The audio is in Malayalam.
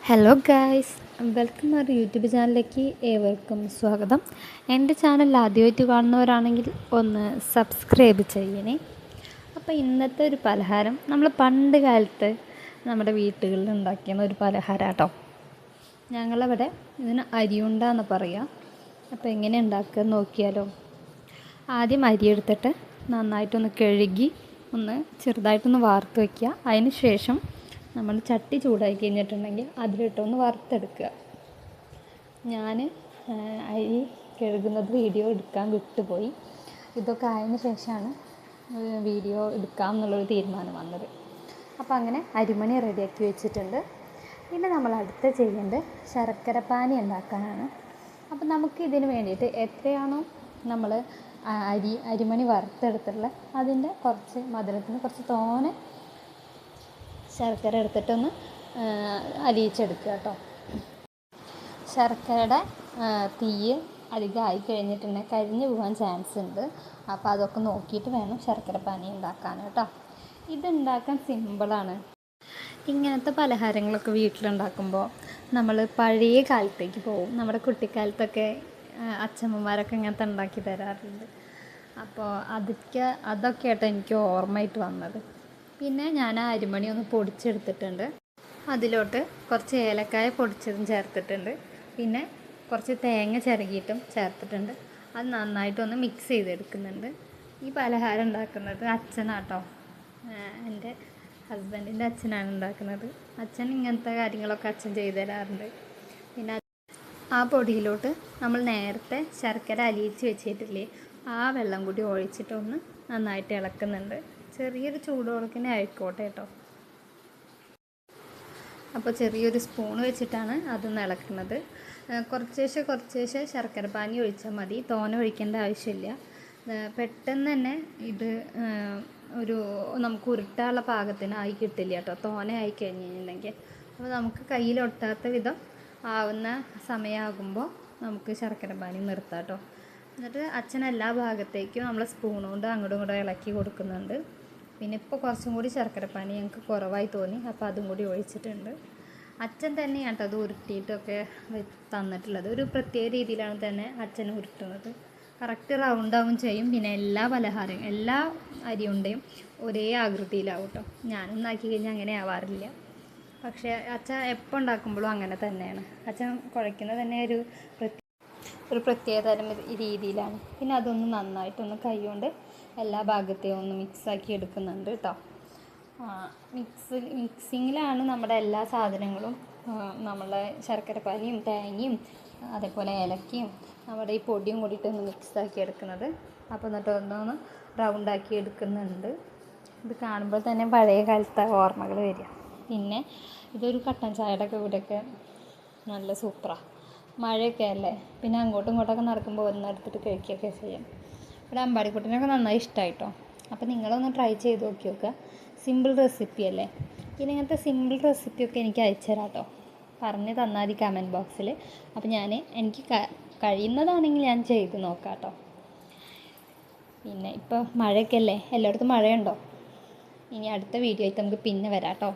Hello guys, welcome our YouTube ചാനലിലേക്ക് ഏവർക്കും സ്വാഗതം. എൻ്റെ ചാനൽ ആദ്യമായിട്ട് കാണുന്നവരാണെങ്കിൽ ഒന്ന് സബ്സ്ക്രൈബ് ചെയ്യണേ. അപ്പോൾ ഇന്നത്തെ ഒരു പലഹാരം നമ്മൾ പണ്ട് കാലത്ത് നമ്മുടെ വീട്ടുകളിൽ ഉണ്ടാക്കിയ ഒരു പലഹാരം കേട്ടോ. ഞങ്ങളവിടെ ഇതിന് അരിയുണ്ട എന്ന് പറയുക. അപ്പോൾ എങ്ങനെ ഉണ്ടാക്കുക നോക്കിയാലോ. ആദ്യം അരി എടുത്തിട്ട് നന്നായിട്ടൊന്ന് കഴുകി ചെറുതായിട്ടൊന്ന് വാർത്ത് വയ്ക്കുക. അതിന് ശേഷം നമ്മൾ ചട്ടി ചൂടായി കഴിഞ്ഞിട്ടുണ്ടെങ്കിൽ അതിലിട്ടൊന്ന് വറുത്തെടുക്കുക. ഞാൻ അരി കഴുകുന്നത് വീഡിയോ എടുക്കാൻ വിട്ടുപോയി. ഇതൊക്കെ ആയതിന് ശേഷമാണ് വീഡിയോ എടുക്കാം എന്നുള്ളൊരു തീരുമാനം വന്നത്. അപ്പോൾ അങ്ങനെ അരിമണി റെഡിയാക്കി വെച്ചിട്ടുണ്ട്. പിന്നെ നമ്മൾ അടുത്ത് ചെയ്യേണ്ടത് ശർക്കരപ്പാനി ഉണ്ടാക്കാനാണ്. അപ്പോൾ നമുക്ക് ഇതിന് വേണ്ടിയിട്ട് എത്രയാണോ നമ്മൾ അരിമണി വറുത്തെടുത്തിട്ടുള്ളത് അതിൻ്റെ കുറച്ച് മധുരത്തിന് കുറച്ച് തോനെ ശർക്കര എടുത്തിട്ടൊന്ന് അലിയിച്ചെടുക്കുക കേട്ടോ. ശർക്കരയുടെ തീയ് അധികമായി കഴിഞ്ഞിട്ടുണ്ടെങ്കിൽ കരിഞ്ഞു പോകാൻ ചാൻസ് ഉണ്ട്. അപ്പോൾ അതൊക്കെ നോക്കിയിട്ട് വേണം ശർക്കര പാനി ഉണ്ടാക്കാൻ കേട്ടോ. ഇതുണ്ടാക്കാൻ സിമ്പിളാണ്. ഇങ്ങനത്തെ പലഹാരങ്ങളൊക്കെ വീട്ടിലുണ്ടാക്കുമ്പോൾ നമ്മൾ പഴയ കാലത്തേക്ക് പോകും. നമ്മുടെ കുട്ടിക്കാലത്തൊക്കെ അച്ഛമ്മമാരൊക്കെ ഇങ്ങനത്തെ ഉണ്ടാക്കി തരാറുണ്ട്. അപ്പോൾ അതൊക്കെ ആയിട്ട് എനിക്ക് ഓർമ്മയായിട്ട് വന്നത്. പിന്നെ ഞാൻ ആ അരിമണി ഒന്ന് പൊടിച്ചെടുത്തിട്ടുണ്ട്. അതിലോട്ട് കുറച്ച് ഏലക്കായ പൊടിച്ചതും ചേർത്തിട്ടുണ്ട്. പിന്നെ കുറച്ച് തേങ്ങ ചിരകിയിട്ടും ചേർത്തിട്ടുണ്ട്. അത് നന്നായിട്ടൊന്ന് മിക്സ് ചെയ്തെടുക്കുന്നുണ്ട്. ഈ പലഹാരം ഉണ്ടാക്കുന്നത് അച്ഛനാട്ടോ, എൻ്റെ ഹസ്ബൻഡിൻ്റെ അച്ഛനാണ് ഉണ്ടാക്കുന്നത്. അച്ഛൻ ഇങ്ങനത്തെ കാര്യങ്ങളൊക്കെ അച്ഛൻ ചെയ്തു തരാറുണ്ട്. പിന്നെ ആ പൊടിയിലോട്ട് നമ്മൾ നേരത്തെ ശർക്കര അലിയിച്ച് വെച്ചിട്ടില്ലേ, ആ വെള്ളം കൂടി ഒഴിച്ചിട്ടൊന്ന് നന്നായിട്ട് ഇളക്കുന്നുണ്ട്. ചെറിയൊരു ചൂടോടക്കനെ ആയിക്കോട്ടെ കേട്ടോ. അപ്പോൾ ചെറിയൊരു സ്പൂൺ വെച്ചിട്ടാണ് അതൊന്ന് ഇളക്കുന്നത്. കുറച്ചേശ്ശെ ശർക്കര പാനി ഒഴിച്ചാൽ മതി, തോനെ ഒഴിക്കേണ്ട ആവശ്യമില്ല. പെട്ടെന്ന് തന്നെ ഇത് നമുക്ക് ഉരുട്ടാനുള്ള പാകത്തിന് ആയി കിട്ടില്ല കേട്ടോ, തോനെ ആയി കഴിഞ്ഞിട്ടുണ്ടെങ്കിൽ. അപ്പോൾ നമുക്ക് കയ്യിലൊട്ടാത്ത വിധം ആവുന്ന സമയമാകുമ്പോൾ നമുക്ക് ശർക്കര പാനി നിർത്താം കേട്ടോ. എന്നിട്ട് അച്ഛൻ എല്ലാ ഭാഗത്തേക്കും നമ്മൾ സ്പൂൺ കൊണ്ട് അങ്ങോട്ടും ഇങ്ങോട്ടും ഇളക്കി കൊടുക്കുന്നുണ്ട്. പിന്നെ ഇപ്പോൾ കുറച്ചും കൂടി ശർക്കരപ്പാനി ഞങ്ങൾക്ക് കുറവായി തോന്നി, അപ്പോൾ അതും കൂടി ഒഴിച്ചിട്ടുണ്ട്. അച്ഛൻ തന്നെയാണ് അത് ഉരുട്ടിയിട്ടൊക്കെ തന്നിട്ടുള്ളത്. ഒരു പ്രത്യേക രീതിയിലാണ് തന്നെ അച്ഛൻ ഉരുട്ടുന്നത്. കറക്റ്റ് റൗണ്ടാവും ചെയ്യും. പിന്നെ എല്ലാ അരിയുണ്ടയും ഒരേ ആകൃതിയിലാവും കേട്ടോ. ഞാനൊന്നാക്കി കഴിഞ്ഞാൽ അങ്ങനെ ആവാറില്ല. പക്ഷേ അച്ഛൻ എപ്പോൾ ഉണ്ടാക്കുമ്പോഴും അങ്ങനെ തന്നെയാണ്. അച്ഛൻ കുഴയ്ക്കുന്നത് തന്നെ ഒരു പ്രത്യേക തരം രീതിയിലാണ്. പിന്നെ അതൊന്ന് നന്നായിട്ടൊന്ന് കൈകൊണ്ട് എല്ലാ ഭാഗത്തെയും ഒന്ന് മിക്സാക്കി എടുക്കുന്നുണ്ട് കേട്ടോ. മിക്സിങ്ങിലാണ് നമ്മുടെ എല്ലാ സാധനങ്ങളും, നമ്മളെ ശർക്കരപ്പാനിയും തേങ്ങയും അതേപോലെ ഏലക്കയും നമ്മുടെ ഈ പൊടിയും കൂടിയിട്ടൊന്ന് മിക്സാക്കി എടുക്കുന്നത്. അപ്പോൾ എന്നിട്ട് ഒന്നൊന്ന് റൗണ്ടാക്കി എടുക്കുന്നുണ്ട്. ഇത് കാണുമ്പോൾ തന്നെ പഴയ കാലത്തെ ഓർമ്മകൾ വരിക. പിന്നെ ഇതൊരു കട്ടൻ ചായയുടെ കൂടെയൊക്കെ നല്ല സൂപ്പറാണ്. മഴയൊക്കെ അല്ലേ, പിന്നെ അങ്ങോട്ടും ഇങ്ങോട്ടൊക്കെ നടക്കുമ്പോൾ ഒന്നെടുത്തിട്ട് കഴിക്കുകയൊക്കെ ചെയ്യാം. ഇവിടെ അമ്പാടിക്കുട്ടനൊക്കെ നന്നായി ഇഷ്ടമായിട്ടോ. അപ്പോൾ നിങ്ങളൊന്ന് ട്രൈ ചെയ്ത് നോക്കുക. സിമ്പിൾ റെസിപ്പി അല്ലേ. പിന്നെ ഇങ്ങനത്തെ സിമ്പിൾ റെസിപ്പിയൊക്കെ എനിക്ക് അയച്ചു തരാം കേട്ടോ. പറഞ്ഞ് തന്നാൽ മതി കമൻറ്റ് ബോക്സിൽ. അപ്പോൾ എനിക്ക് കഴിയുന്നതാണെങ്കിൽ ഞാൻ ചെയ്ത് നോക്കാം കേട്ടോ. പിന്നെ ഇപ്പോൾ മഴയൊക്കെ അല്ലേ, എല്ലായിടത്തും മഴയുണ്ടോ? ഇനി അടുത്ത വീഡിയോ ആയിട്ട് നമുക്ക് പിന്നെ വരാം കേട്ടോ.